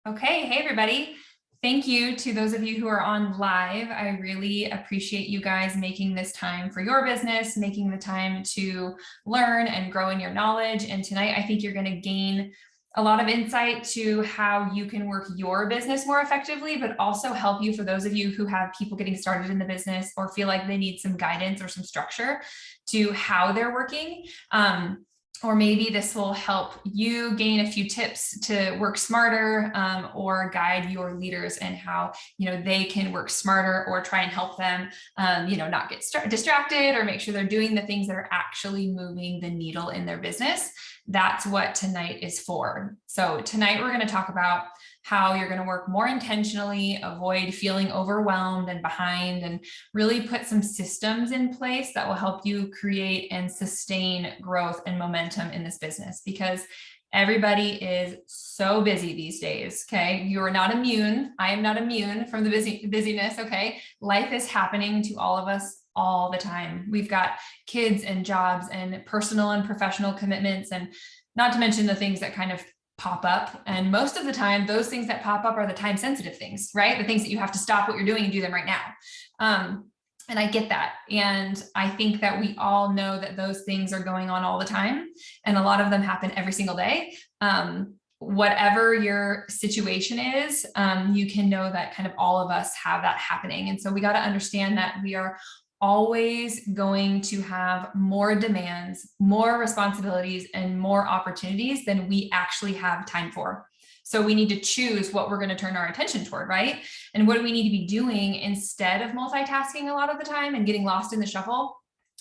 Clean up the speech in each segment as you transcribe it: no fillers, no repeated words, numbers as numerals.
Okay, hey everybody. Thank you to those of you who are on live. I really appreciate you guys making this time for your business, making the time to learn and grow in your knowledge. And tonight, I think you're going to gain a lot of insight to how you can work your business more effectively, but also help you for those of you who have people getting started in the business or feel like they need some guidance or some structure to how they're working. Or maybe this will help you gain a few tips to work smarter, or guide your leaders and how they can work smarter, or try and help them not get distracted, or make sure they're doing the things that are actually moving the needle in their business. That's what tonight is for. So tonight we're going to talk about how you're going to work more intentionally, avoid feeling overwhelmed and behind, and really put some systems in place that will help you create and sustain growth and momentum in this business, because everybody is so busy these days. Okay. You are not immune. I am not immune from the busyness. Okay. Life is happening to all of us all the time. We've got kids and jobs and personal and professional commitments, and not to mention the things that kind of pop up. And most of the time, those things that pop up are the time sensitive things, right? The things that you have to stop what you're doing and do them right now. And I get that. And I think that we all know that those things are going on all the time. And a lot of them happen every single day. Whatever your situation is, you can know that kind of all of us have that happening. And so we got to understand that we are always going to have more demands, more responsibilities, and more opportunities than we actually have time for. So we need to choose what we're going to turn our attention toward, right? And what do we need to be doing instead of multitasking a lot of the time and getting lost in the shuffle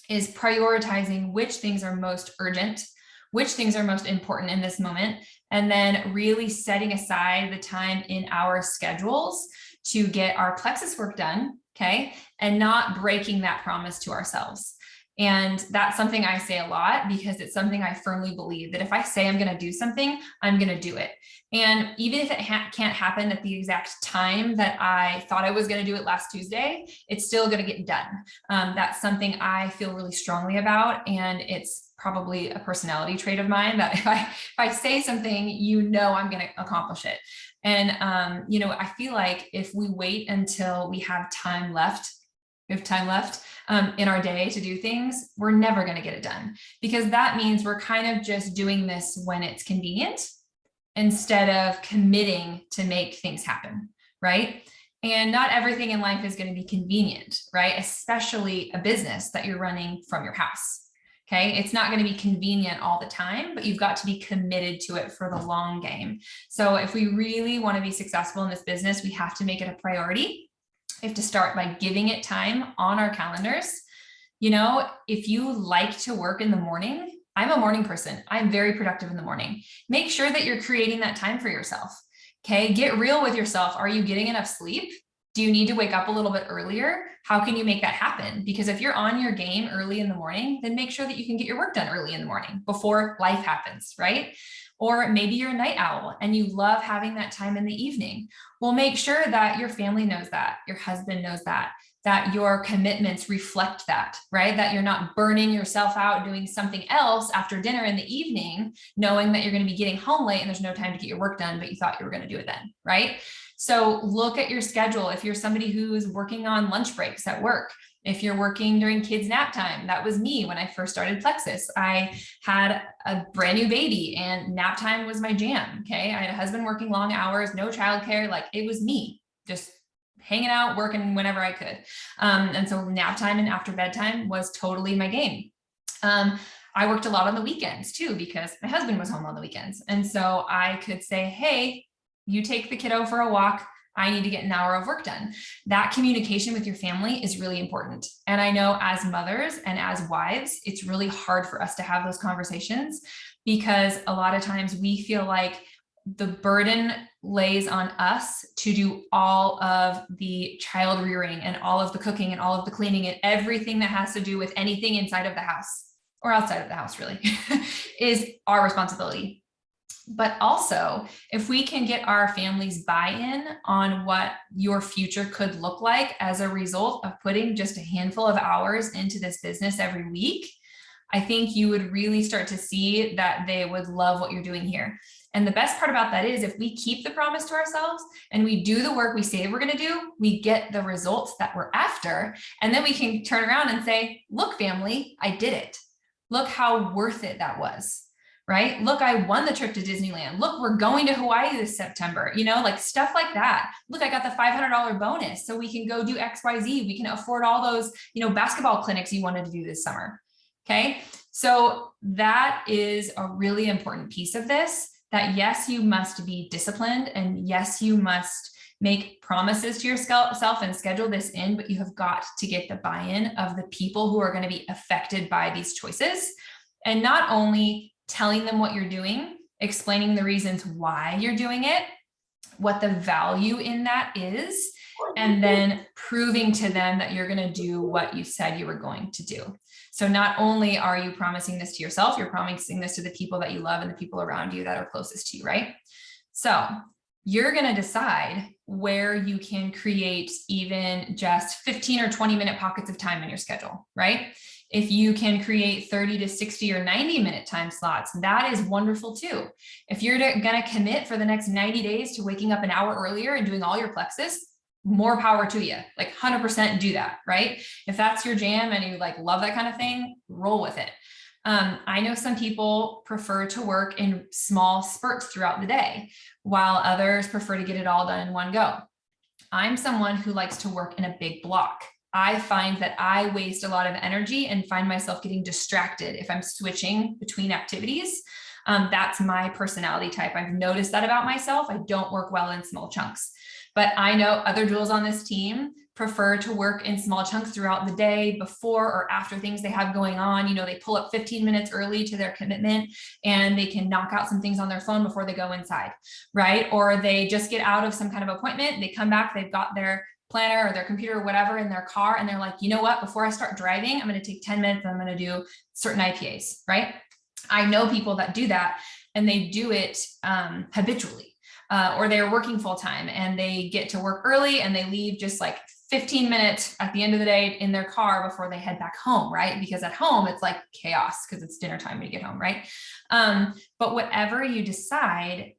is prioritizing which things are most urgent, which things are most important in this moment, and then really setting aside the time in our schedules to get our Plexus work done, okay, and not breaking that promise to ourselves. And that's something I say a lot, because it's something I firmly believe that if I say I'm going to do something, I'm going to do it. And even if it can't happen at the exact time that I thought I was going to do it last Tuesday, it's still going to get done. That's something I feel really strongly about. And it's probably a personality trait of mine that if I say something, I'm going to accomplish it. And, I feel like if we wait until we have time left in our day to do things, we're never going to get it done, because that means we're kind of just doing this when it's convenient instead of committing to make things happen, right? And not everything in life is going to be convenient, right? Especially a business that you're running from your house. Okay. It's not going to be convenient all the time, but you've got to be committed to it for the long game. So if we really want to be successful in this business, we have to make it a priority. We have to start by giving it time on our calendars. If you like to work in the morning, I'm a morning person. I'm very productive in the morning. Make sure that you're creating that time for yourself. Okay. Get real with yourself. Are you getting enough sleep? Do you need to wake up a little bit earlier? How can you make that happen? Because if you're on your game early in the morning, then make sure that you can get your work done early in the morning before life happens, right? Or maybe you're a night owl and you love having that time in the evening. Well, make sure that your family knows that, your husband knows that your commitments reflect that, right? That you're not burning yourself out doing something else after dinner in the evening, knowing that you're going to be getting home late and there's no time to get your work done, but you thought you were going to do it then, right? So look at your schedule. If you're somebody who's working on lunch breaks at work, if you're working during kids' nap time, that was me when I first started Plexus. I had a brand new baby and nap time was my jam. Okay. I had a husband working long hours, no childcare. Like, it was me just hanging out, working whenever I could. And so nap time and after bedtime was totally my game. I worked a lot on the weekends too, because my husband was home on the weekends. And so I could say, hey, you take the kiddo for a walk. I need to get an hour of work done. That communication with your family is really important. And I know as mothers and as wives, it's really hard for us to have those conversations, because a lot of times we feel like the burden lays on us to do all of the child rearing and all of the cooking and all of the cleaning and everything that has to do with anything inside of the house or outside of the house, really, is our responsibility. But also, if we can get our families buy-in on what your future could look like as a result of putting just a handful of hours into this business every week, I think you would really start to see that they would love what you're doing here. And the best part about that is if we keep the promise to ourselves and we do the work we say we're going to do, we get the results that we're after. And then we can turn around and say, look, family, I did it. Look how worth it that was, right? Look, I won the trip to Disneyland. Look, we're going to Hawaii this September, like stuff like that. Look, I got the $500 bonus so we can go do XYZ. We can afford all those, basketball clinics you wanted to do this summer. Okay. So that is a really important piece of this, that yes, you must be disciplined, and yes, you must make promises to yourself and schedule this in, but you have got to get the buy-in of the people who are going to be affected by these choices. And not only telling them what you're doing, explaining the reasons why you're doing it, what the value in that is, and then proving to them that you're going to do what you said you were going to do. So not only are you promising this to yourself, you're promising this to the people that you love and the people around you that are closest to you, right? So you're going to decide where you can create even just 15 or 20-minute pockets of time in your schedule, right? If you can create 30 to 60 or 90-minute time slots, that is wonderful too. If you're going to commit for the next 90 days to waking up an hour earlier and doing all your Plexus, more power to you, like 100% do that, right? If that's your jam and you love that kind of thing, roll with it. I know some people prefer to work in small spurts throughout the day, while others prefer to get it all done in one go. I'm someone who likes to work in a big block. I find that I waste a lot of energy and find myself getting distracted if I'm switching between activities. That's my personality type. I've noticed that about myself. I don't work well in small chunks. But I know other jewels on this team prefer to work in small chunks throughout the day, before or after things they have going on. They pull up 15 minutes early to their commitment and they can knock out some things on their phone before they go inside, right? Or they just get out of some kind of appointment, they come back, they've got their planner or their computer or whatever in their car, and they're like, you know what, before I start driving, I'm going to take 10 minutes and I'm going to do certain IPAs, right? I know people that do that, and they do it habitually. Or they're working full time and they get to work early and they leave just 15 minutes at the end of the day in their car before they head back home, right? Because at home, it's like chaos because it's dinner time when you get home, right? But whatever you decide,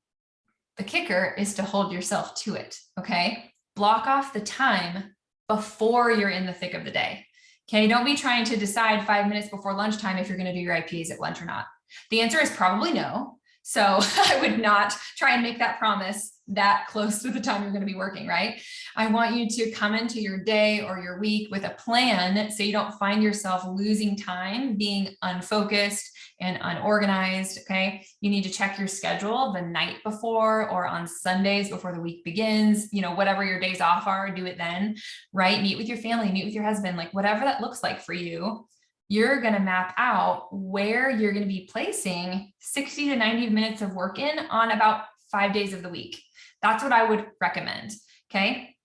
the kicker is to hold yourself to it, okay? Block off the time before you're in the thick of the day, okay? Don't be trying to decide 5 minutes before lunchtime if you're going to do your IPAs at lunch or not. The answer is probably no. So I would not try and make that promise that close to the time you're going to be working, right? I want you to come into your day or your week with a plan so you don't find yourself losing time, being unfocused and unorganized, okay? You need to check your schedule the night before or on Sundays before the week begins, whatever your days off are, do it then, right? Meet with your family, meet with your husband, whatever that looks like for you. You're going to map out where you're going to be placing 60 to 90 minutes of work in on about 5 days of the week. That's what I would recommend. Okay.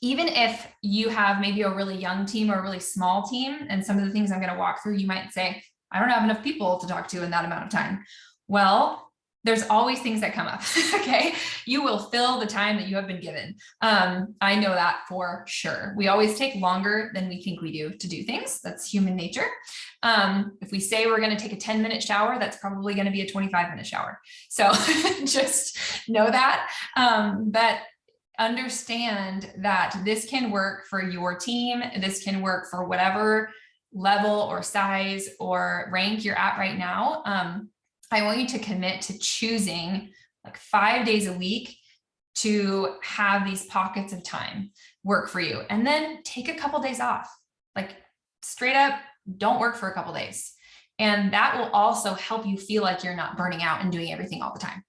Even if you have maybe a really young team or a really small team, and some of the things I'm going to walk through, you might say, I don't have enough people to talk to in that amount of time. Well, there's always things that come up. Okay. You will fill the time that you have been given. I know that for sure. We always take longer than we think we do to do things. That's human nature. If we say we're going to take a 10-minute shower, that's probably going to be a 25-minute shower. So just know that, but understand that this can work for your team. This can work for whatever level or size or rank you're at right now. I want you to commit to choosing 5 days a week to have these pockets of time work for you. And then take a couple days off, straight up, don't work for a couple days. And that will also help you feel like you're not burning out and doing everything all the time.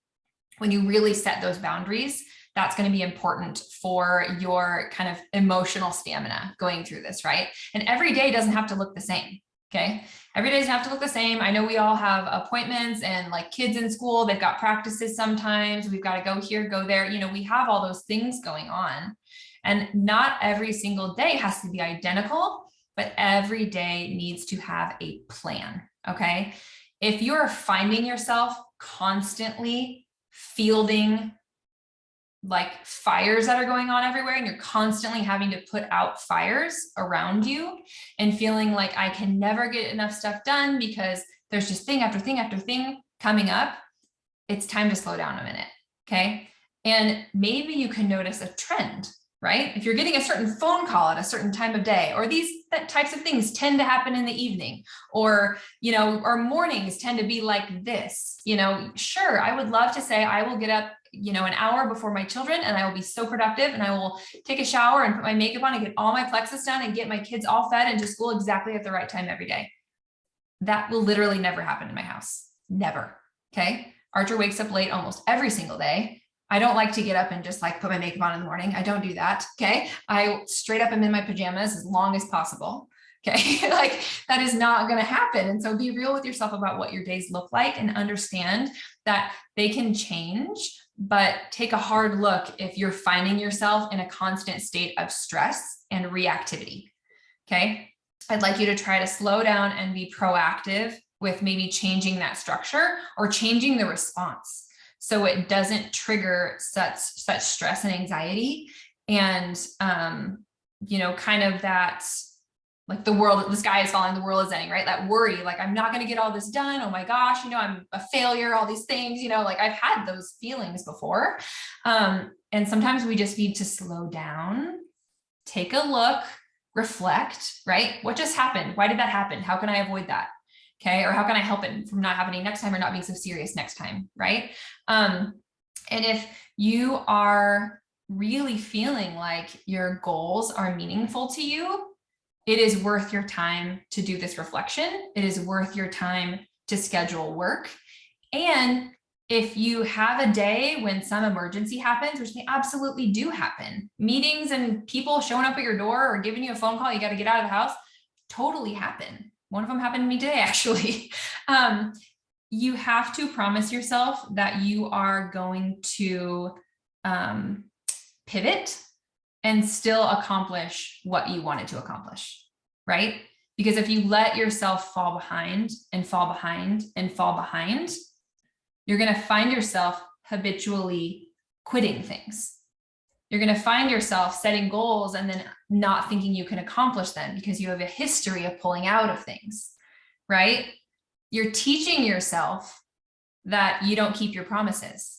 When you really set those boundaries, that's going to be important for your kind of emotional stamina going through this, right? And every day doesn't have to look the same. Okay. Every day doesn't have to look the same. I know we all have appointments and kids in school, they've got practices sometimes. We've got to go here, go there. We have all those things going on. And not every single day has to be identical, but every day needs to have a plan. Okay. If you're finding yourself constantly fielding fires that are going on everywhere, and you're constantly having to put out fires around you and feeling like I can never get enough stuff done because there's just thing after thing after thing coming up, it's time to slow down a minute. Okay. And maybe you can notice a trend, right? If you're getting a certain phone call at a certain time of day, or these types of things tend to happen in the evening, or, or mornings tend to be like this, sure, I would love to say I will get up, an hour before my children, and I will be so productive, and I will take a shower and put my makeup on and get all my Plexus done and get my kids all fed and to school exactly at the right time every day. That will literally never happen in my house. Never. Okay. Archer wakes up late almost every single day. I don't like to get up and just like put my makeup on in the morning. I don't do that. Okay. I straight up am in my pajamas as long as possible. Okay. Like that is not going to happen. And so be real with yourself about what your days look like and understand that they can change, but take a hard look if you're finding yourself in a constant state of stress and reactivity. Okay. I'd like you to try to slow down and be proactive with maybe changing that structure or changing the response so it doesn't trigger such stress and anxiety and, kind of that, like the sky is falling, the world is ending, right? That worry, like, I'm not going to get all this done. Oh my gosh, I'm a failure, all these things, like I've had those feelings before. And sometimes we just need to slow down, take a look, reflect, right? What just happened? Why did that happen? How can I avoid that? Okay. Or how can I help it from not happening next time or not being so serious next time? Right. And if you are really feeling like your goals are meaningful to you, it is worth your time to do this reflection. It is worth your time to schedule work. And if you have a day when some emergency happens, which they absolutely do happen, meetings and people showing up at your door or giving you a phone call, you got to get out of the house, totally happen. One of them happened to me today, actually. You have to promise yourself that you are going to pivot and still accomplish what you wanted to accomplish, right? Because if you let yourself fall behind and fall behind and fall behind, you're going to find yourself habitually quitting things. You're going to find yourself setting goals and then not thinking you can accomplish them because you have a history of pulling out of things, right? You're teaching yourself that you don't keep your promises.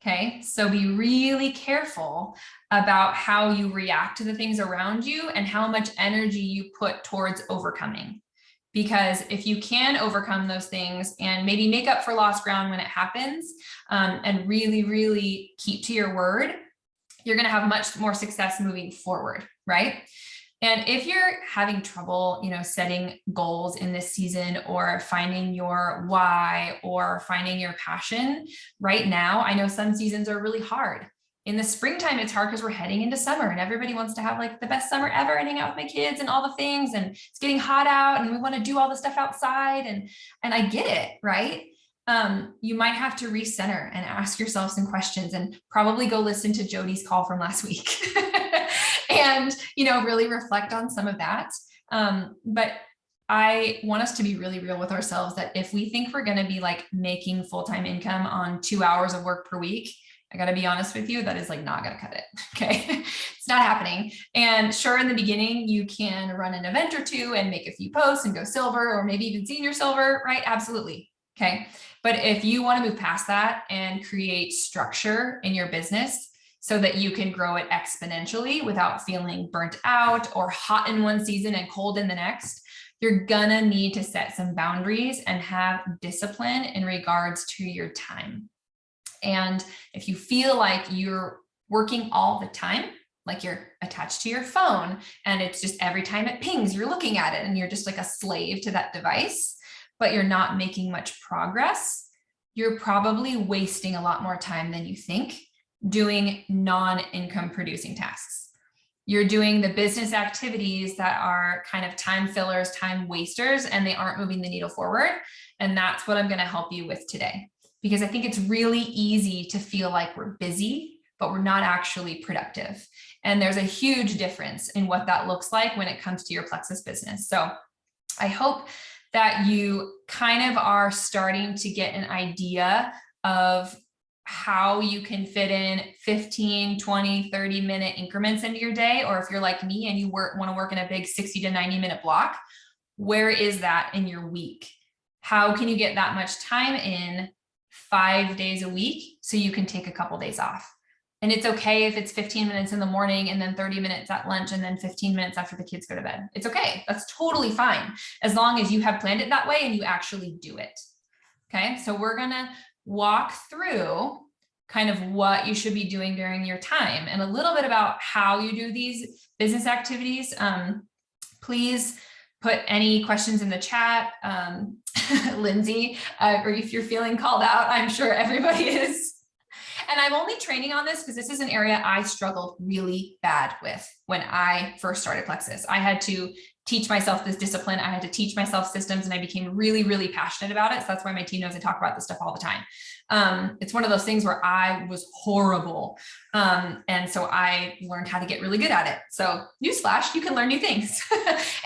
Okay. So be really careful about how you react to the things around you and how much energy you put towards overcoming. Because if you can overcome those things and maybe make up for lost ground when it happens, and really, really keep to your word, you're going to have much more success moving forward, right? And if you're having trouble, setting goals in this season or finding your why or finding your passion right now, I know some seasons are really hard. In the springtime, it's hard because we're heading into summer and everybody wants to have like the best summer ever and hang out with my kids and all the things. And it's getting hot out and we want to do all the stuff outside. And I get it, right? You might have to recenter and ask yourself some questions and probably go listen to Jody's call from last week and, really reflect on some of that. But I want us to be really real with ourselves that if we think we're going to be like making full-time income on 2 hours of work per week, I got to be honest with you, that is like not going to cut it. Okay. It's not happening. And sure, in the beginning, you can run an event or two and make a few posts and go silver or maybe even senior silver, right? Absolutely. Okay. But if you want to move past that and create structure in your business so that you can grow it exponentially without feeling burnt out or hot in one season and cold in the next, you're gonna need to set some boundaries and have discipline in regards to your time. And if you feel like you're working all the time, like you're attached to your phone and it's just every time it pings, you're looking at it and you're just like a slave to that device, but you're not making much progress, you're probably wasting a lot more time than you think doing non-income producing tasks. You're doing the business activities that are kind of time fillers, time wasters, and they aren't moving the needle forward. And that's what I'm going to help you with today. Because I think it's really easy to feel like we're busy, but we're not actually productive. And there's a huge difference in what that looks like when it comes to your Plexus business. So I hope that you kind of are starting to get an idea of how you can fit in 15, 20, 30-minute increments into your day. Or if you're like me and you want to work in a big 60 to 90-minute block, where is that in your week? How can you get that much time in 5 days a week so you can take a couple days off. And it's okay if it's 15 minutes in the morning and then 30 minutes at lunch and then 15 minutes after the kids go to bed. It's okay. That's totally fine, as long as you have planned it that way and you actually do it. Okay, so we're gonna walk through kind of what you should be doing during your time and a little bit about how you do these business activities. Please put any questions in the chat, Lindsay, or if you're feeling called out, I'm sure everybody is. And I'm only training on this because this is an area I struggled really bad with when I first started Plexus. I had to teach myself this discipline. I had to teach myself systems, and I became really, really passionate about it. So that's why my team knows I talk about this stuff all the time. It's one of those things where I was horrible. And so I learned how to get really good at it. So newsflash, you can learn new things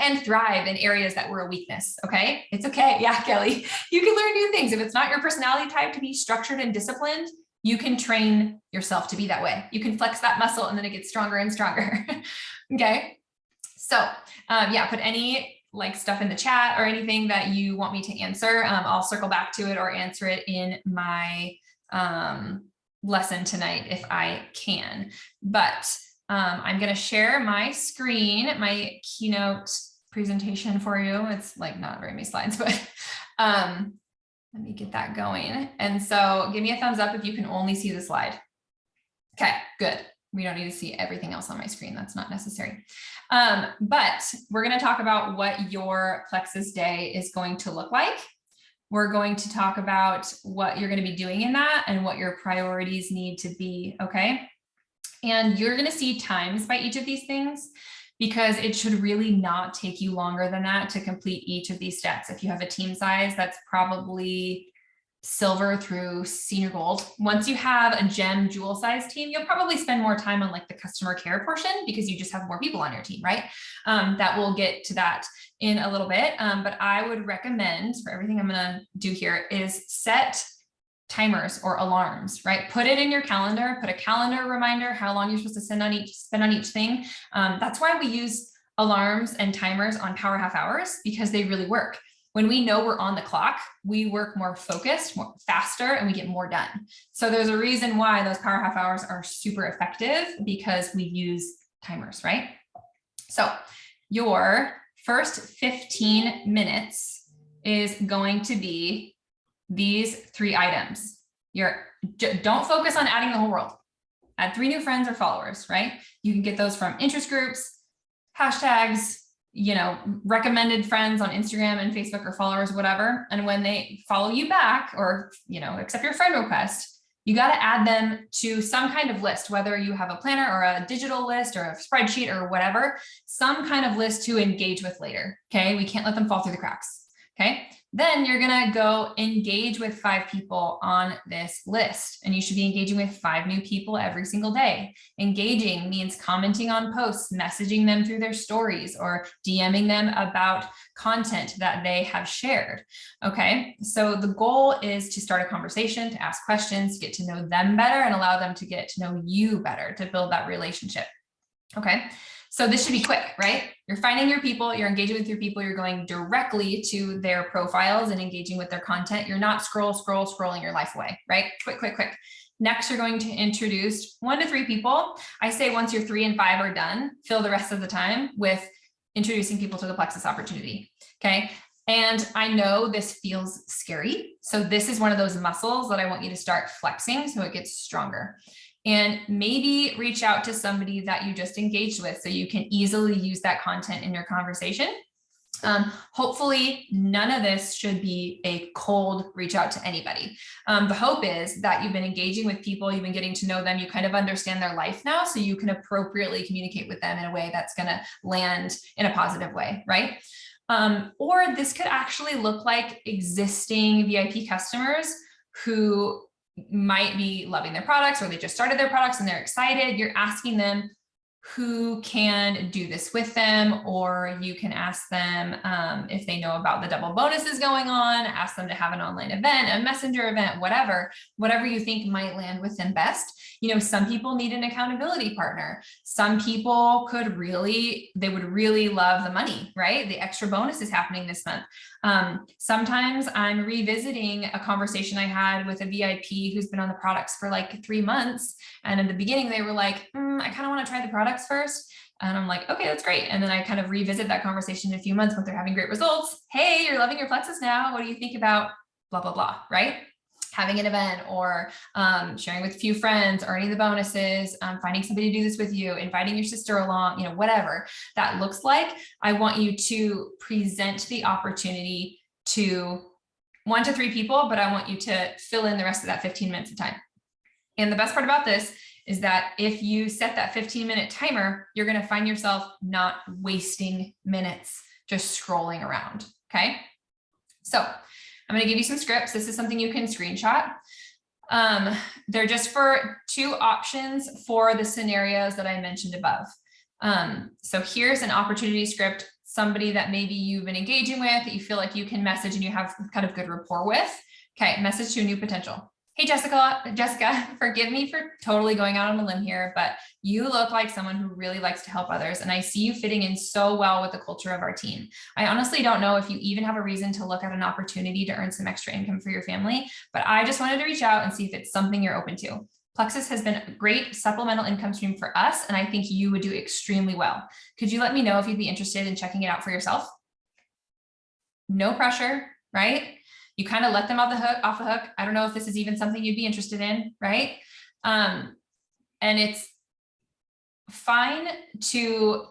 and thrive in areas that were a weakness. Okay. It's okay. Yeah, Kelly, you can learn new things. If it's not your personality type to be structured and disciplined, you can train yourself to be that way. You can flex that muscle and then it gets stronger and stronger. Okay. So yeah, put any like stuff in the chat or anything that you want me to answer. I'll circle back to it or answer it in my lesson tonight if I can. But I'm going to share my screen, my keynote presentation for you. It's like not very many slides, but let me get that going. And so give me a thumbs up if you can only see the slide. Okay, good. We don't need to see everything else on my screen. That's not necessary. But we're going to talk about what your Plexus day is going to look like. We're going to talk about what you're going to be doing in that and what your priorities need to be. Okay. And you're going to see times by each of these things, because it should really not take you longer than that to complete each of these steps. If you have a team size, that's probably silver through senior gold. Once you have a gem jewel size team, you'll probably spend more time on like the customer care portion because you just have more people on your team, right? That we'll get to that in a little bit. But I would recommend, for everything I'm gonna do here, is set timers or alarms, right? Put it in your calendar, put a calendar reminder, how long you're supposed to spend on each thing. That's why we use alarms and timers on power half hours, because they really work. When we know we're on the clock, we work more focused, more faster, and we get more done. So there's a reason why those power half hours are super effective, because we use timers, right? So your first 15 minutes is going to be these 3 items. Don't focus on adding the whole world. Add 3 new friends or followers, right? You can get those from interest groups, hashtags, recommended friends on Instagram and Facebook or followers, whatever. And when they follow you back or, accept your friend request, you got to add them to some kind of list, whether you have a planner or a digital list or a spreadsheet or whatever, some kind of list to engage with later. Okay. We can't let them fall through the cracks. Okay. Then you're going to go engage with 5 people on this list, and you should be engaging with 5 new people every single day. Engaging means commenting on posts, messaging them through their stories, or DMing them about content that they have shared. Okay. So the goal is to start a conversation, to ask questions, to get to know them better and allow them to get to know you better, to build that relationship. Okay. So this should be quick, right? You're finding your people, you're engaging with your people, you're going directly to their profiles and engaging with their content. You're not scrolling your life away, right? Quick. Next, you're going to introduce 1 to 3 people. I say once your 3 and 5 are done, fill the rest of the time with introducing people to the Plexus opportunity, okay? And I know this feels scary. So this is one of those muscles that I want you to start flexing so it gets stronger. And maybe reach out to somebody that you just engaged with so you can easily use that content in your conversation. Hopefully none of this should be a cold reach out to anybody. The hope is that you've been engaging with people, you've been getting to know them, you kind of understand their life now, so you can appropriately communicate with them in a way that's going to land in a positive way, right? Or this could actually look like existing VIP customers who might be loving their products, or they just started their products and they're excited. You're asking them who can do this with them, or you can ask them if they know about the double bonuses going on, ask them to have an online event, a messenger event, whatever you think might land with them best. Some people need an accountability partner. Some people they would really love the money, right? The extra bonus is happening this month. Sometimes I'm revisiting a conversation I had with a VIP who's been on the products for like 3 months. And in the beginning, they were like, I kind of want to try the products first. And I'm like, okay, that's great. And then I kind of revisit that conversation in a few months when they're having great results. Hey, you're loving your Plexus now. What do you think about blah, blah, blah, right? Having an event or sharing with a few friends, earning the bonuses, finding somebody to do this with you, inviting your sister along, whatever that looks like. I want you to present the opportunity to 1 to 3 people, but I want you to fill in the rest of that 15 minutes of time. And the best part about this is that if you set that 15-minute timer, you're going to find yourself not wasting minutes just scrolling around. Okay. So I'm going to give you some scripts. This is something you can screenshot. They're just for 2 options for the scenarios that I mentioned above. So here's an opportunity script, somebody that maybe you've been engaging with, that you feel like you can message and you have kind of good rapport with. Okay, message to a new potential. Hey, Jessica, forgive me for totally going out on a limb here, but you look like someone who really likes to help others. And I see you fitting in so well with the culture of our team. I honestly don't know if you even have a reason to look at an opportunity to earn some extra income for your family, but I just wanted to reach out and see if it's something you're open to. Plexus has been a great supplemental income stream for us, and I think you would do extremely well. Could you let me know if you'd be interested in checking it out for yourself? No pressure, right? You kind of let them off the hook. I don't know if this is even something you'd be interested in, right? And it's fine to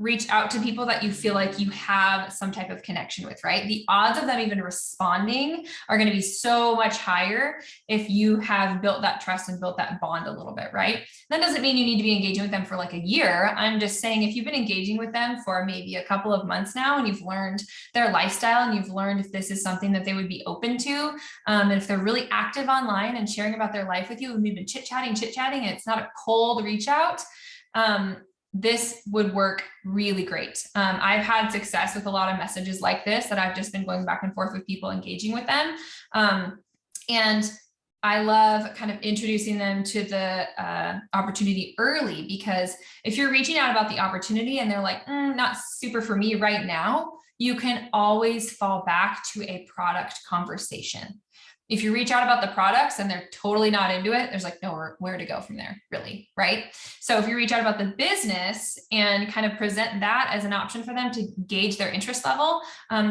reach out to people that you feel like you have some type of connection with, right? The odds of them even responding are going to be so much higher if you have built that trust and built that bond a little bit, right? That doesn't mean you need to be engaging with them for like a year. I'm just saying if you've been engaging with them for maybe a couple of months now and you've learned their lifestyle and you've learned if this is something that they would be open to, and if they're really active online and sharing about their life with you, and we've been chit-chatting, and it's not a cold reach out, this would work really great. I've had success with a lot of messages like this that I've just been going back and forth with people, engaging with them. And I love kind of introducing them to the opportunity early, because if you're reaching out about the opportunity and they're like, not super for me right now, you can always fall back to a product conversation. If you reach out about the products and they're totally not into it, there's like nowhere where to go from there, really, right? So if you reach out about the business and kind of present that as an option for them to gauge their interest level,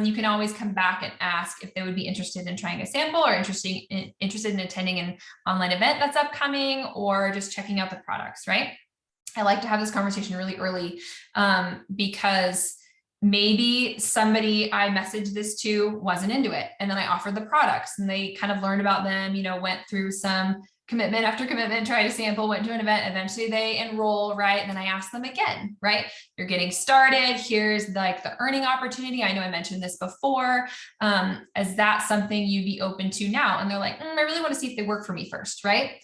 you can always come back and ask if they would be interested in trying a sample or interested in attending an online event that's upcoming, or just checking out the products, right? I like to have this conversation really early because maybe somebody I messaged this to wasn't into it. And then I offered the products and they kind of learned about them, went through some commitment after commitment, tried a sample, went to an event, eventually they enroll, right? And then I asked them again, right? You're getting started. Here's like the earning opportunity. I know I mentioned this before. Is that something you'd be open to now? And they're like, I really want to see if they work for me first, right?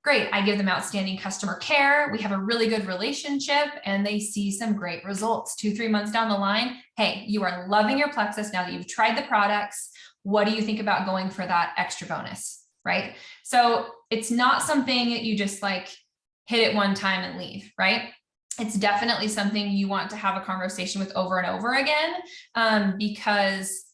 Great. I give them outstanding customer care. We have a really good relationship and they see some great results 2-3 months down the line. Hey, you are loving your Plexus now that you've tried the products. What do you think about going for that extra bonus? Right? So it's not something that you just like hit it one time and leave, right? It's definitely something you want to have a conversation with over and over again, because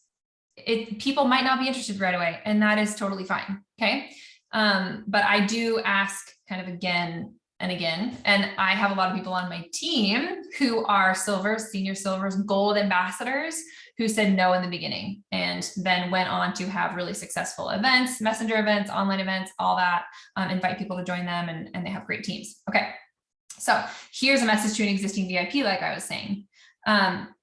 people might not be interested right away, and that is totally fine. Okay. But I do ask kind of again and again, and I have a lot of people on my team who are silvers, senior silvers, gold ambassadors who said no in the beginning and then went on to have really successful events, messenger events, online events, all that, invite people to join them, and they have great teams. Okay. So here's a message to an existing VIP, like I was saying.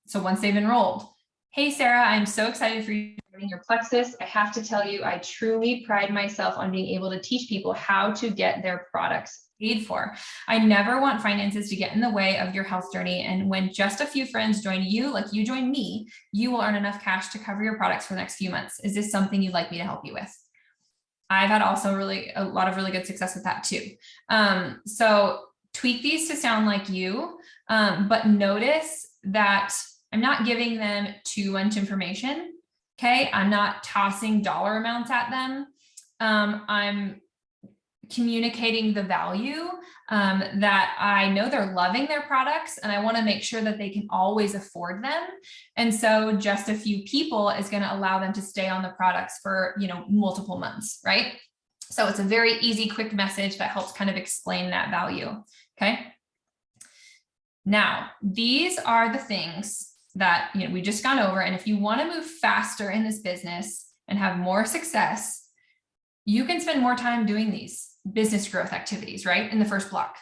So once they've enrolled, hey, Sarah, I'm so excited for you joining your Plexus. I have to tell you, I truly pride myself on being able to teach people how to get their products paid for. I never want finances to get in the way of your health journey. And when just a few friends join you, like you join me, you will earn enough cash to cover your products for the next few months. Is this something you'd like me to help you with? I've had also a lot of really good success with that too. So tweak these to sound like you, but notice that I'm not giving them too much information. Okay. I'm not tossing dollar amounts at them. I'm communicating the value, that I know they're loving their products and I want to make sure that they can always afford them. And so just a few people is going to allow them to stay on the products for, multiple months, right? So it's a very easy, quick message that helps kind of explain that value. Okay. Now, these are the things that, we just gone over. And if you want to move faster in this business and have more success, you can spend more time doing these business growth activities, right? In the first block.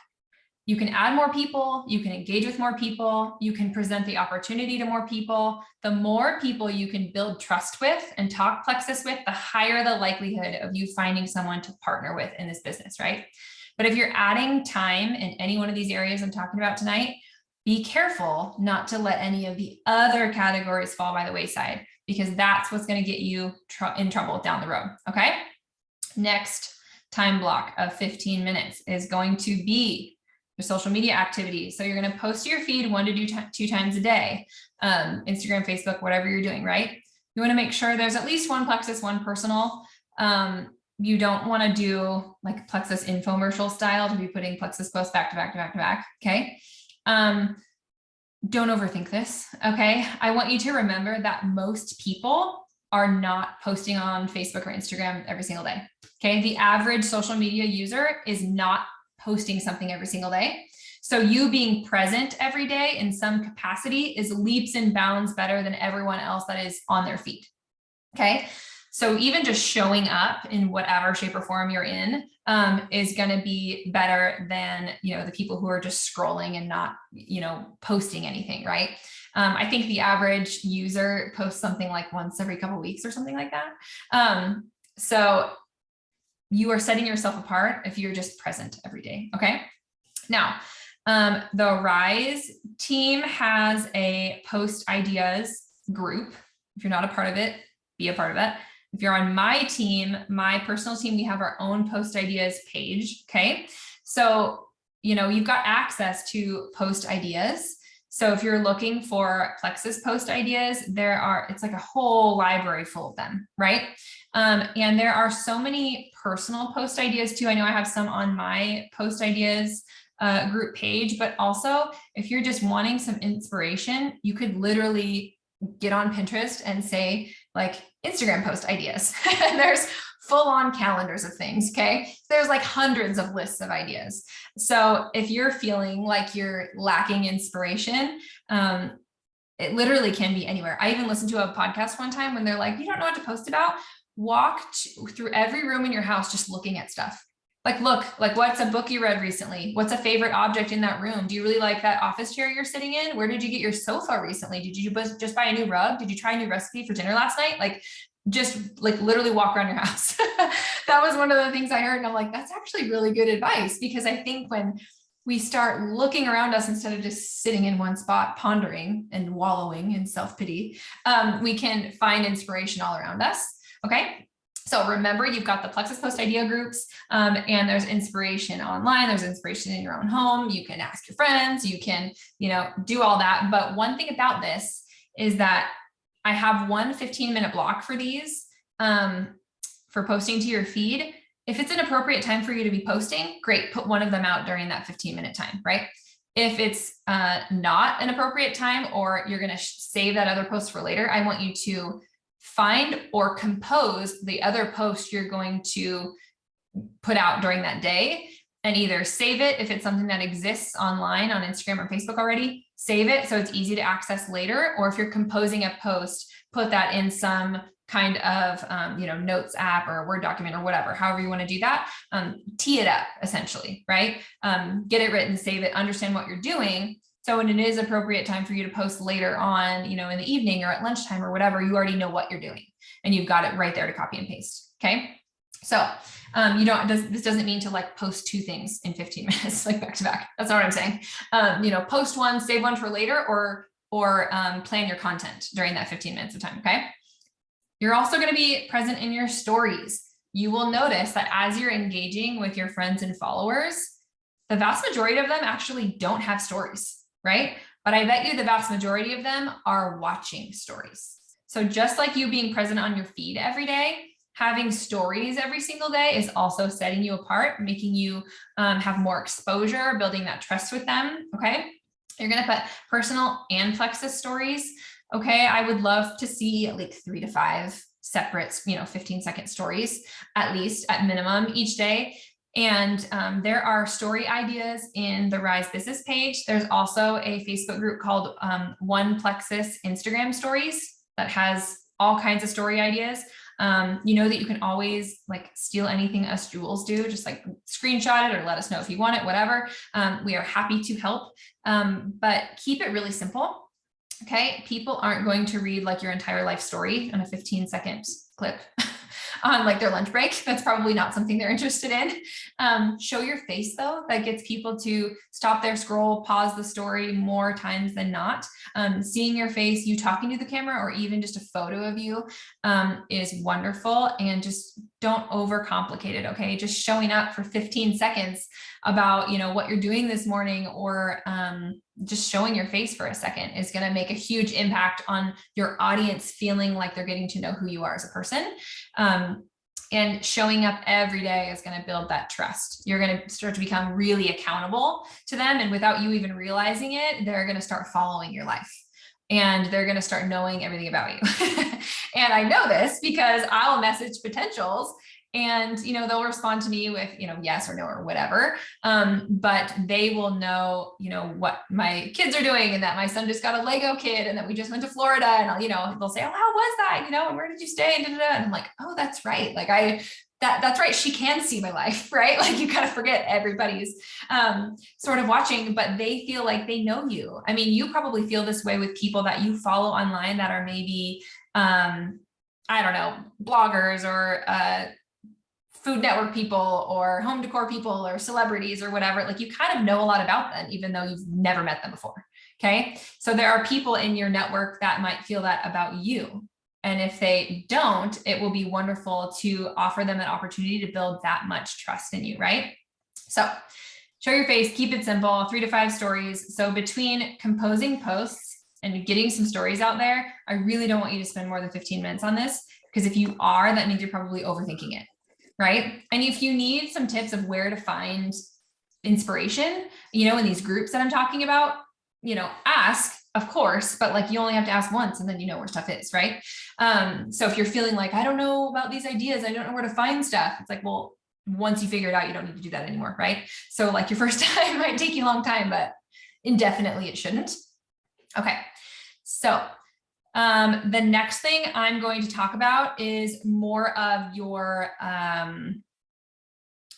You can add more people, you can engage with more people, you can present the opportunity to more people. The more people you can build trust with and talk Plexus with, the higher the likelihood of you finding someone to partner with in this business, right? But if you're adding time in any one of these areas I'm talking about tonight, be careful not to let any of the other categories fall by the wayside, because that's what's going to get you in trouble down the road. Okay. Next time block of 15 minutes is going to be your social media activities. So you're going to post to your feed 1 to 2 times a day, Instagram, Facebook, whatever you're doing, right? You want to make sure there's at least one Plexus, one personal. You don't want to do like Plexus infomercial style to be putting Plexus posts back to back to back to back. Okay. Don't overthink this. Okay. I want you to remember that most people are not posting on Facebook or Instagram every single day. Okay. The average social media user is not posting something every single day. So you being present every day in some capacity is leaps and bounds better than everyone else that is on their feed. Okay. So even just showing up in whatever shape or form you're in is going to be better than, the people who are just scrolling and not, posting anything, right? I think the average user posts something like once every couple of weeks or something like that. So you are setting yourself apart if you're just present every day. Okay. Now, the Rise team has a post ideas group. If you're not a part of it, be a part of it. If you're on my team, my personal team, we have our own post ideas page. Okay. So, you've got access to post ideas. So if you're looking for Plexus post ideas, it's like a whole library full of them, right? And there are so many personal post ideas too. I know I have some on my post ideas group page, but also if you're just wanting some inspiration, you could literally get on Pinterest and say like Instagram post ideas. And there's full on calendars of things. Okay. There's like hundreds of lists of ideas. So if you're feeling like you're lacking inspiration, it literally can be anywhere. I even listened to a podcast one time when they're like, you don't know what to post about. Walk through every room in your house, just looking at stuff. Look, what's a book you read recently? What's a favorite object in that room? Do you really like that office chair you're sitting in? Where did you get your sofa recently? Did you just buy a new rug? Did you try a new recipe for dinner last night? Just literally walk around your house. That was one of the things I heard. And I'm like, that's actually really good advice, because I think when we start looking around us instead of just sitting in one spot, pondering and wallowing in self-pity, we can find inspiration all around us. Okay. So remember, you've got the Plexus post idea groups, and there's inspiration online. There's inspiration in your own home. You can ask your friends, you can, do all that. But one thing about this is that I have one 15-minute block for these, for posting to your feed. If it's an appropriate time for you to be posting, great, put one of them out during that 15-minute time, right? If it's not an appropriate time, or you're going to save that other post for later, I want you to find or compose the other post you're going to put out during that day, and either save it if it's something that exists online on Instagram or Facebook already, save it so it's easy to access later. Or if you're composing a post, put that in some kind of, notes app or Word document or whatever, however you want to do that. Tee it up essentially, right? Get it written, save it, understand what you're doing. So when it is appropriate time for you to post later on, in the evening or at lunchtime or whatever, you already know what you're doing and you've got it right there to copy and paste. Okay. So, this doesn't mean to post 2 things in 15 minutes, back to back. That's not what I'm saying. Post one, save one for later, or plan your content during that 15 minutes of time. Okay. You're also going to be present in your stories. You will notice that as you're engaging with your friends and followers, the vast majority of them actually don't have stories. Right? But I bet you the vast majority of them are watching stories. So just like you being present on your feed every day, Having stories every single day is also setting you apart, making you have more exposure, building that trust with them. Okay. You're going to put personal and Plexus stories. Okay. I would love to see like 3 to 5 separate, 15-second stories, at least at minimum each day. And there are story ideas in the Rise Business page. There's also a Facebook group called One Plexus Instagram Stories that has all kinds of story ideas. You know that you can always like steal anything us Jules do, just like screenshot it or let us know if you want it, whatever. We are happy to help, but keep it really simple. Okay. People aren't going to read like your entire life story on a 15-second clip on like their lunch break. That's probably not something they're interested in. Show your face though. That gets people to stop their scroll, pause the story more times than not. Seeing your face, you talking to the camera, or even just a photo of you is wonderful. And just don't overcomplicate it. Okay. Just showing up for 15 seconds about, what you're doing this morning, or just showing your face for a second is going to make a huge impact on your audience feeling like they're getting to know who you are as a person. And showing up every day is going to build that trust. You're going to start to become really accountable to them. And without you even realizing it, they're going to start following your life. And they're going to start knowing everything about you. And I know this because I'll message potentials and, they'll respond to me with, yes or no or whatever. But they will know, what my kids are doing, and that my son just got a Lego kit, and that we just went to Florida, and they'll say, oh, how was that? And where did you stay? And, and I'm like, oh, that's right. Like that's right. She can see my life, right? Like you kind of forget everybody's sort of watching, but they feel like they know you. I mean, you probably feel this way with people that you follow online that are maybe, I don't know, bloggers or Food Network people or home decor people or celebrities or whatever. Like you kind of know a lot about them, even though you've never met them before. Okay. So there are people in your network that might feel that about you. And if they don't, it will be wonderful to offer them an opportunity to build that much trust in you, right? So show your face, keep it simple, 3 to 5 stories. So between composing posts and getting some stories out there, I really don't want you to spend more than 15 minutes on this, because if you are, that means you're probably overthinking it, right? And if you need some tips of where to find inspiration, in these groups that I'm talking about, ask, of course, but like you only have to ask once and then you know where stuff is, right? So if you're feeling like, I don't know about these ideas, I don't know where to find stuff, it's like, well, once you figure it out, you don't need to do that anymore, right? So like your first time might take you a long time, but indefinitely it shouldn't. Okay, so the next thing I'm going to talk about is more of your, I'm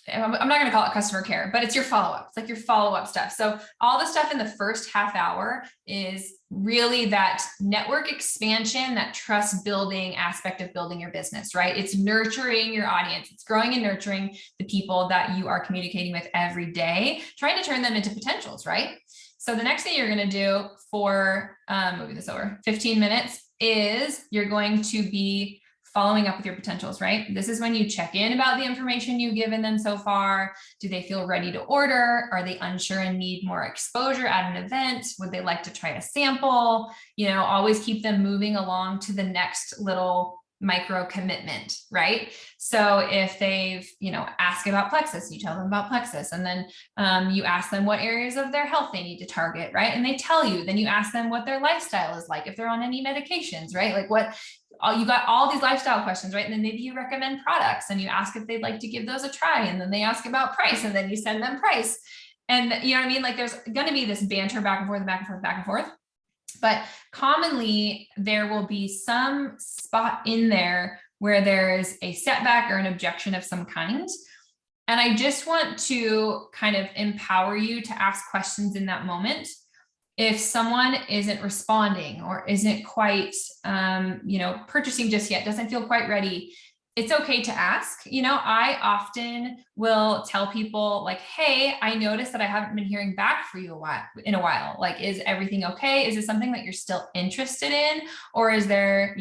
not going to call it customer care, but it's your follow-up. It's like your follow-up stuff. So all the stuff in the first half hour is really that network expansion, that trust building aspect of building your business, right? It's nurturing your audience. It's growing and nurturing the people that you are communicating with every day, trying to turn them into potentials, right? So the next thing you're going to do for, moving this over, 15 minutes is you're going to be following up with your potentials, right? This is when you check in about the information you've given them so far. Do they feel ready to order? Are they unsure and need more exposure at an event? Would they like to try a sample? Always keep them moving along to the next little micro commitment, right? So if they've, asked about Plexus, you tell them about Plexus, and then you ask them what areas of their health they need to target, right? And they tell you, then you ask them what their lifestyle is like, if they're on any medications, right? Like you got all these lifestyle questions, right? And then maybe you recommend products and you ask if they'd like to give those a try. And then they ask about price and then you send them price. And you know what I mean? Like there's going to be this banter back and forth, back and forth, back and forth. But commonly there will be some spot in there where there is a setback or an objection of some kind. And I just want to kind of empower you to ask questions in that moment. If someone isn't responding or isn't quite, purchasing just yet, doesn't feel quite ready, it's okay to ask. I often will tell people like, hey, I noticed that I haven't been hearing back for you in a while. Like, is everything okay? Is it something that you're still interested in? Or is there,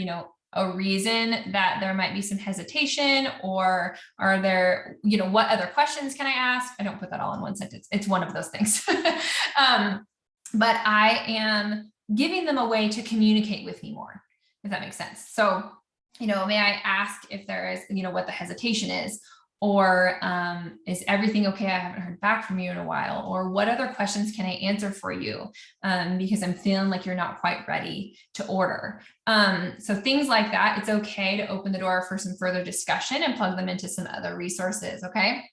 a reason that there might be some hesitation, or are there, what other questions can I ask? I don't put that all in one sentence. It's one of those things. But I am giving them a way to communicate with me more, if that makes sense. So may I ask if there is, what the hesitation is, or is everything okay? I haven't heard back from you in a while, or what other questions can I answer for you? Because I'm feeling like you're not quite ready to order. So things like that, it's okay to open the door for some further discussion and plug them into some other resources, okay?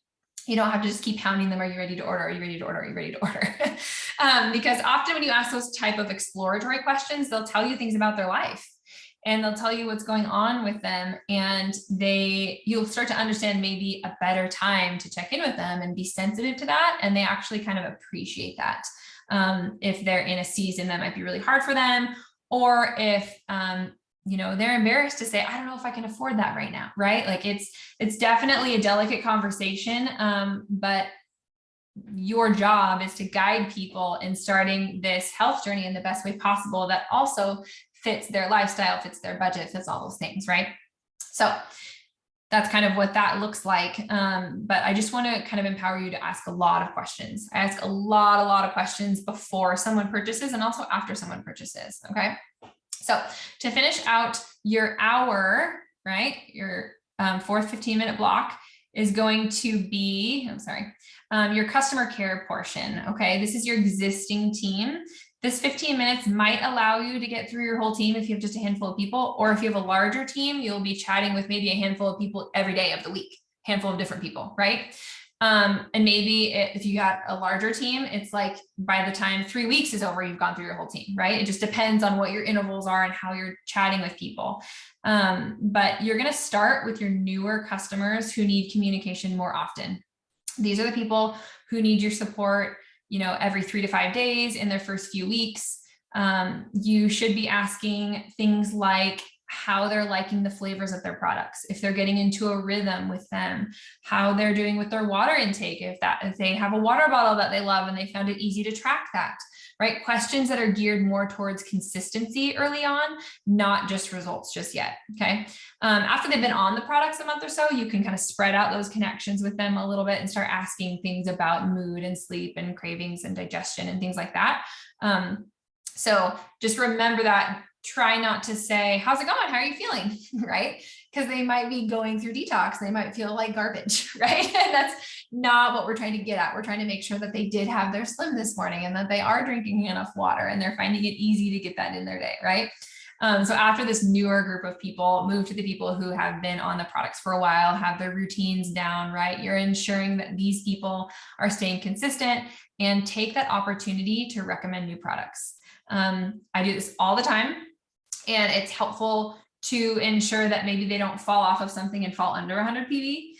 You don't have to just keep hounding them. Are you ready to order? Are you ready to order? Are you ready to order? Because often when you ask those type of exploratory questions, they'll tell you things about their life. And they'll tell you what's going on with them, and you'll start to understand maybe a better time to check in with them and be sensitive to that. And they actually kind of appreciate that. If they're in a season that might be really hard for them, or if, they're embarrassed to say, I don't know if I can afford that right now, right? Like it's definitely a delicate conversation, but your job is to guide people in starting this health journey in the best way possible that also fits their lifestyle, fits their budget, fits all those things, right? So that's kind of what that looks like. But I just want to kind of empower you to ask a lot of questions. I ask a lot of questions before someone purchases and also after someone purchases, okay? So to finish out your hour, right, your fourth 15-minute block is going to be, your customer care portion, okay? This is your existing team. This 15 minutes might allow you to get through your whole team if you have just a handful of people, or if you have a larger team, you'll be chatting with maybe a handful of people every day of the week, handful of different people, right? And maybe if you got a larger team, it's like by the time 3 weeks is over, you've gone through your whole team, right? It just depends on what your intervals are and how you're chatting with people. But you're going to start with your newer customers who need communication more often. These are the people who need your support, every 3 to 5 days in their first few weeks. You should be asking things like how they're liking the flavors of their products, if they're getting into a rhythm with them, how they're doing with their water intake, if they have a water bottle that they love and they found it easy to track that, right? Questions that are geared more towards consistency early on, not just results just yet, okay? After they've been on the products a month or so, you can kind of spread out those connections with them a little bit and start asking things about mood and sleep and cravings and digestion and things like that. So just remember that. Try not to say, how's it going? How are you feeling? Right? Because they might be going through detox. They might feel like garbage, right? And that's not what we're trying to get at. We're trying to make sure that they did have their swim this morning and that they are drinking enough water and they're finding it easy to get that in their day, right? So after this newer group of people, move to the people who have been on the products for a while, have their routines down, right? You're ensuring that these people are staying consistent, and take that opportunity to recommend new products. I do this all the time, and it's helpful to ensure that maybe they don't fall off of something and fall under 100 PV.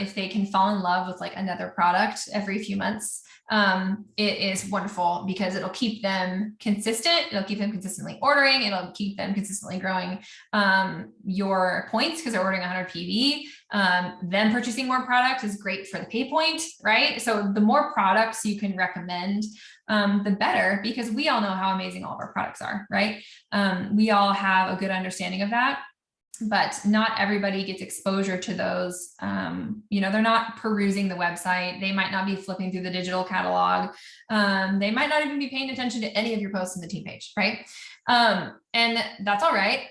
If they can fall in love with like another product every few months, it is wonderful because it'll keep them consistent. It'll keep them consistently ordering. It'll keep them consistently growing your points because they're ordering 100 PV. Them purchasing more product is great for the pay point, right? So the more products you can recommend, the better, because we all know how amazing all of our products are, right? We all have a good understanding of that. But not everybody gets exposure to those. They're not perusing the website. They might not be flipping through the digital catalog. They might not even be paying attention to any of your posts on the team page, right? And that's all right.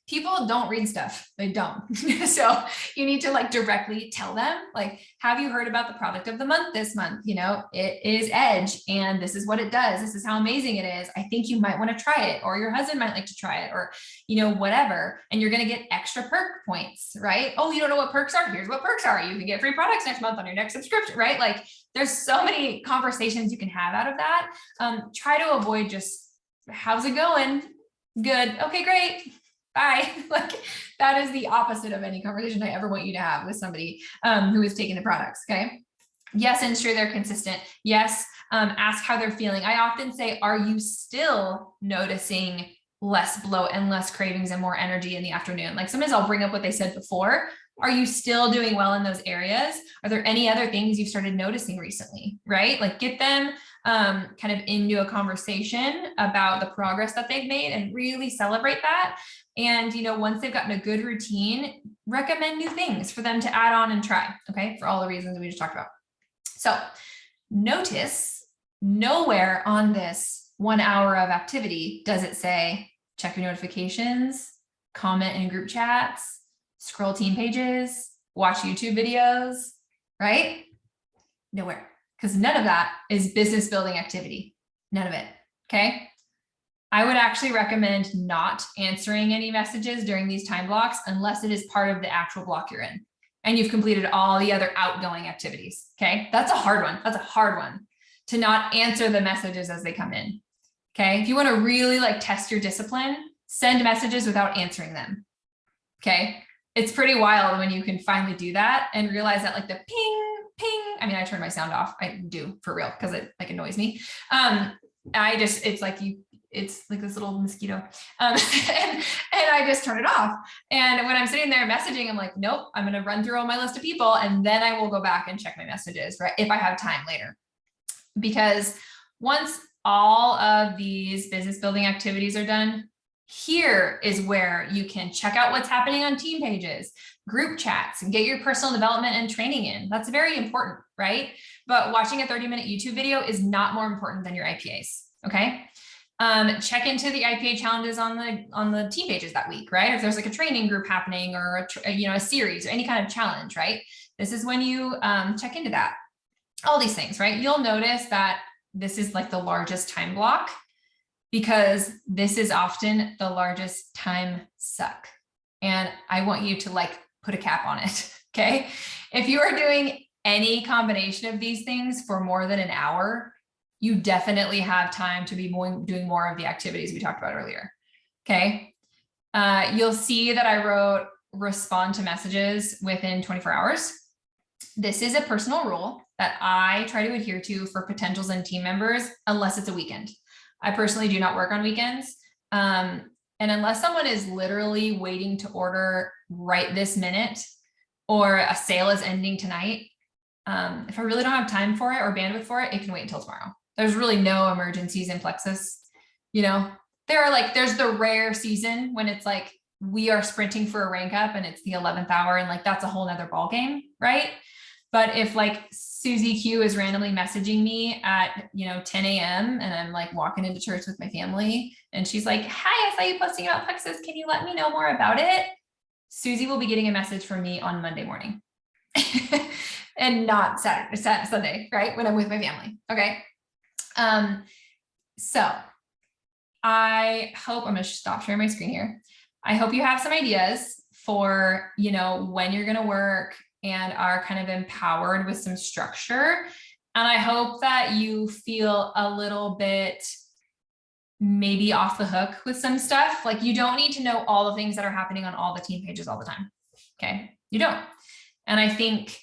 People don't read stuff. They don't. So you need to like directly tell them, like, have you heard about the product of the month this month? It is Edge and this is what it does. This is how amazing it is. I think you might want to try it, or your husband might like to try it, or, whatever. And you're going to get extra perk points, right? Oh, you don't know what perks are? Here's what perks are. You can get free products next month on your next subscription, right? Like there's so many conversations you can have out of that. Try to avoid just, how's it going? Good. Okay, great. Bye. Like that is the opposite of any conversation I ever want you to have with somebody who is taking the products. Okay. Yes, ensure they're consistent. Yes. Ask how they're feeling. I often say, are you still noticing less bloat and less cravings and more energy in the afternoon? Like sometimes I'll bring up what they said before. Are you still doing well in those areas? Are there any other things you've started noticing recently? Right? Like get them kind of into a conversation about the progress that they've made and really celebrate that. And, once they've gotten a good routine, recommend new things for them to add on and try. Okay. For all the reasons we just talked about. So notice nowhere on this 1 hour of activity does it say, check your notifications, comment in group chats, scroll team pages, watch YouTube videos, right? Nowhere, because none of that is business building activity. None of it, okay? I would actually recommend not answering any messages during these time blocks unless it is part of the actual block you're in and you've completed all the other outgoing activities, okay? That's a hard one. That's a hard one, to not answer the messages as they come in, okay? If you want to really like test your discipline, send messages without answering them, okay? It's pretty wild when you can finally do that and realize that like the ping, ping, I mean, I turn my sound off. I do for real because it like annoys me. It's like this little mosquito. And I just turn it off. And when I'm sitting there messaging, I'm like, nope, I'm going to run through all my list of people. And then I will go back and check my messages, right? If I have time later. Because once all of these business building activities are done, here is where you can check out what's happening on team pages, group chats, and get your personal development and training in. That's very important, right? But watching a 30-minute YouTube video is not more important than your IPAs, okay? Check into the IPA challenges on the team pages that week, right? If there's like a training group happening or a series or any kind of challenge, right? This is when you check into that. All these things, right? You'll notice that this is like the largest time block because this is often the largest time suck. And I want you to like put a cap on it, okay? If you are doing any combination of these things for more than an hour, you definitely have time to be doing more of the activities we talked about earlier, okay? You'll see that I wrote respond to messages within 24 hours. This is a personal rule that I try to adhere to for potentials and team members, unless it's a weekend. I personally do not work on weekends. And unless someone is literally waiting to order right this minute, or a sale is ending tonight, if I really don't have time for it or bandwidth for it, it can wait until tomorrow. There's really no emergencies in Plexus. You know, there's the rare season when it's like, we are sprinting for a rank up and it's the 11th hour and like, that's a whole nother ball game, right? But if like Susie Q is randomly messaging me at 10 a.m. and I'm like walking into church with my family and she's like, hi, I saw you posting about Plexus. Can you let me know more about it? Susie will be getting a message from me on Monday morning and not Sunday, right? When I'm with my family. Okay. So I hope I'm going to stop sharing my screen here. I hope you have some ideas for, when you're going to work and are kind of empowered with some structure. And I hope that you feel a little bit maybe off the hook with some stuff. Like you don't need to know all the things that are happening on all the team pages all the time. Okay. You don't. And I think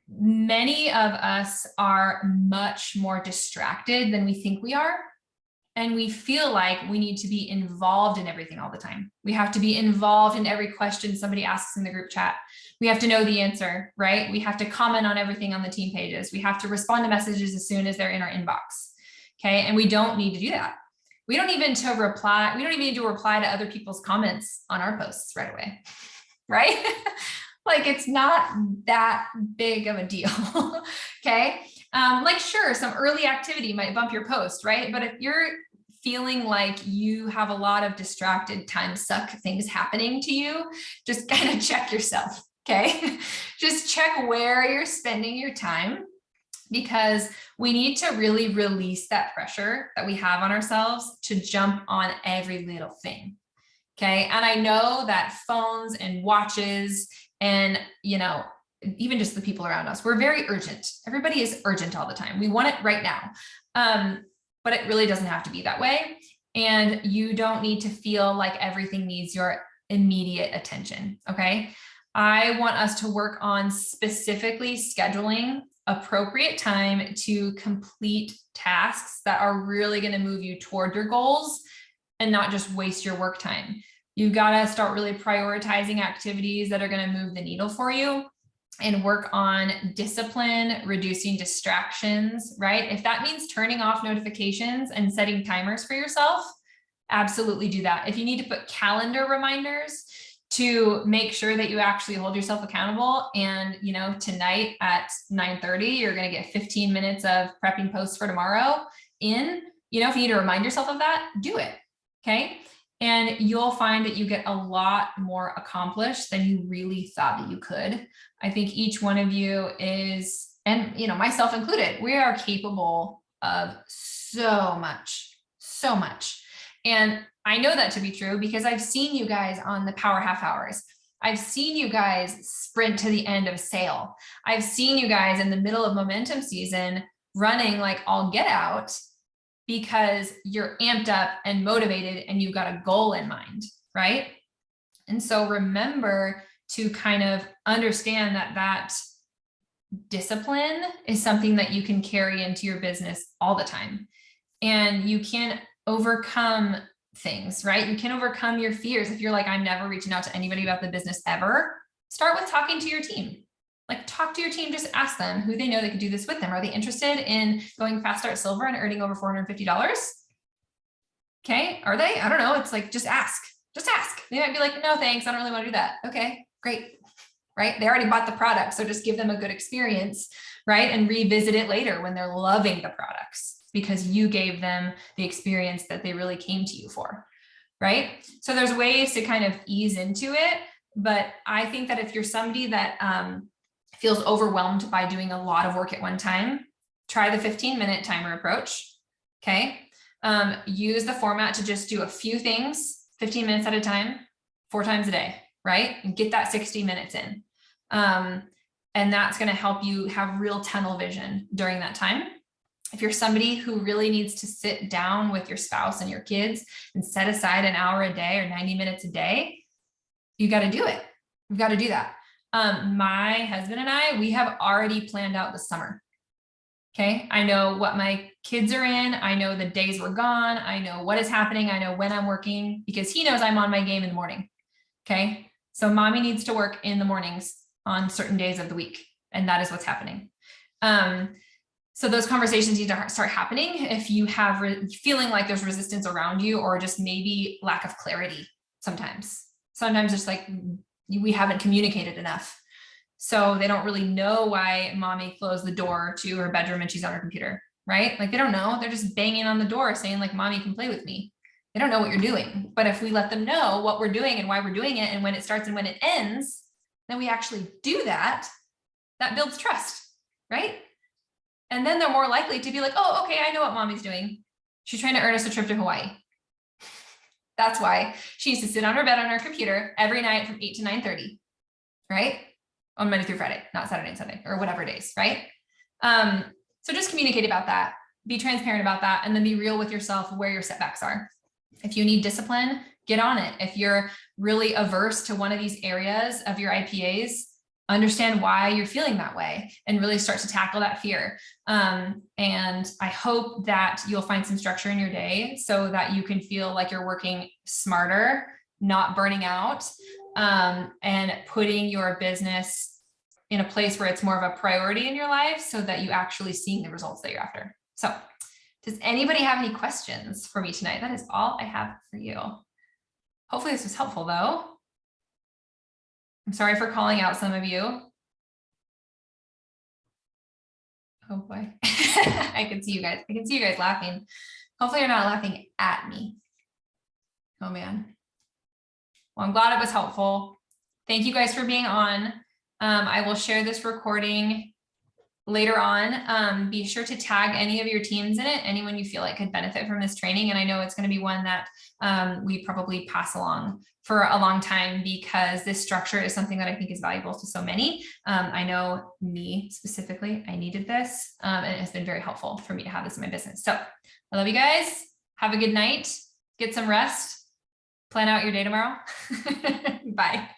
many of us are much more distracted than we think we are. And we feel like we need to be involved in everything all the time. We have to be involved in every question somebody asks in the group chat. We have to know the answer, right? We have to comment on everything on the team pages. We have to respond to messages as soon as they're in our inbox. Okay. And we don't need to do that. We don't even need to reply to other people's comments on our posts right away, right? Like it's not that big of a deal. Okay. Like sure, some early activity might bump your post, right? But if you're feeling like you have a lot of distracted time suck things happening to you, just kind of check yourself. Okay. Just check where you're spending your time, because we need to really release that pressure that we have on ourselves to jump on every little thing. Okay. And I know that phones and watches and, even just the people around us, we're very urgent. Everybody is urgent all the time. We want it right now. But it really doesn't have to be that way. And you don't need to feel like everything needs your immediate attention. Okay. I want us to work on specifically scheduling appropriate time to complete tasks that are really going to move you toward your goals and not just waste your work time. You've got to start really prioritizing activities that are going to move the needle for you and work on discipline, reducing distractions, right? If that means turning off notifications and setting timers for yourself, absolutely do that. If you need to put calendar reminders to make sure that you actually hold yourself accountable and, tonight at 9:30, you're going to get 15 minutes of prepping posts for tomorrow in, if you need to remind yourself of that, do it. Okay. And you'll find that you get a lot more accomplished than you really thought that you could. I think each one of you is, and myself included, we are capable of so much, so much. And I know that to be true because I've seen you guys on the Power Half Hours. I've seen you guys sprint to the end of a sale. I've seen you guys in the middle of momentum season running like all get out, because you're amped up and motivated and you've got a goal in mind, right? And so remember to kind of understand that discipline is something that you can carry into your business all the time. And you can overcome things, right? You can overcome your fears. If you're like, I'm never reaching out to anybody about the business ever, start with talking to your team. Like, talk to your team, just ask them who they know that could do this with them. Are they interested in going Fast Start Silver and earning over $450? Okay, are they? I don't know. It's like, just ask. They might be like, no, thanks. I don't really want to do that. Okay, great. Right? They already bought the product. So just give them a good experience, right? And revisit it later when they're loving the products because you gave them the experience that they really came to you for, right? So there's ways to kind of ease into it. But I think that if you're somebody that, feels overwhelmed by doing a lot of work at one time, try the 15-minute timer approach. Okay. Use the format to just do a few things, 15 minutes at a time, 4 times a day, right? And get that 60 minutes in. And that's going to help you have real tunnel vision during that time. If you're somebody who really needs to sit down with your spouse and your kids and set aside an hour a day or 90 minutes a day, you got to do it. You've got to do that. My husband and I, we have already planned out the summer. Okay. I know what my kids are in. I know the days we're gone. I know what is happening. I know when I'm working because he knows I'm on my game in the morning. Okay. So mommy needs to work in the mornings on certain days of the week. And that is what's happening. So those conversations need to start happening if you have feeling like there's resistance around you or just maybe lack of clarity. Sometimes it's like, we haven't communicated enough. So they don't really know why mommy closed the door to her bedroom and she's on her computer, right? Like they don't know. They're just banging on the door saying like, mommy can play with me. They don't know what you're doing. But if we let them know what we're doing and why we're doing it and when it starts and when it ends, then we actually do that. That builds trust, right? And then they're more likely to be like, oh, okay, I know what mommy's doing. She's trying to earn us a trip to Hawaii. That's why she needs to sit on her bed on her computer every night from 8 to 9:30, right? On Monday through Friday, not Saturday and Sunday or whatever days, right? So just communicate about that, be transparent about that, and then be real with yourself where your setbacks are. If you need discipline, get on it. If you're really averse to one of these areas of your IPAs, understand why you're feeling that way and really start to tackle that fear. And I hope that you'll find some structure in your day so that you can feel like you're working smarter, not burning out, and putting your business in a place where it's more of a priority in your life so that you actually seeing the results that you're after. So does anybody have any questions for me tonight? That is all I have for you. Hopefully this was helpful though. I'm sorry for calling out some of you. Oh boy, I can see you guys. I can see you guys laughing. Hopefully you're not laughing at me. Oh man. Well, I'm glad it was helpful. Thank you guys for being on. I will share this recording later on. Be sure to tag any of your teams in it, anyone you feel like could benefit from this training. And I know it's going to be one that we probably pass along for a long time because this structure is something that I think is valuable to so many. I know me specifically, I needed this and it has been very helpful for me to have this in my business. So I love you guys. Have a good night. Get some rest. Plan out your day tomorrow. Bye.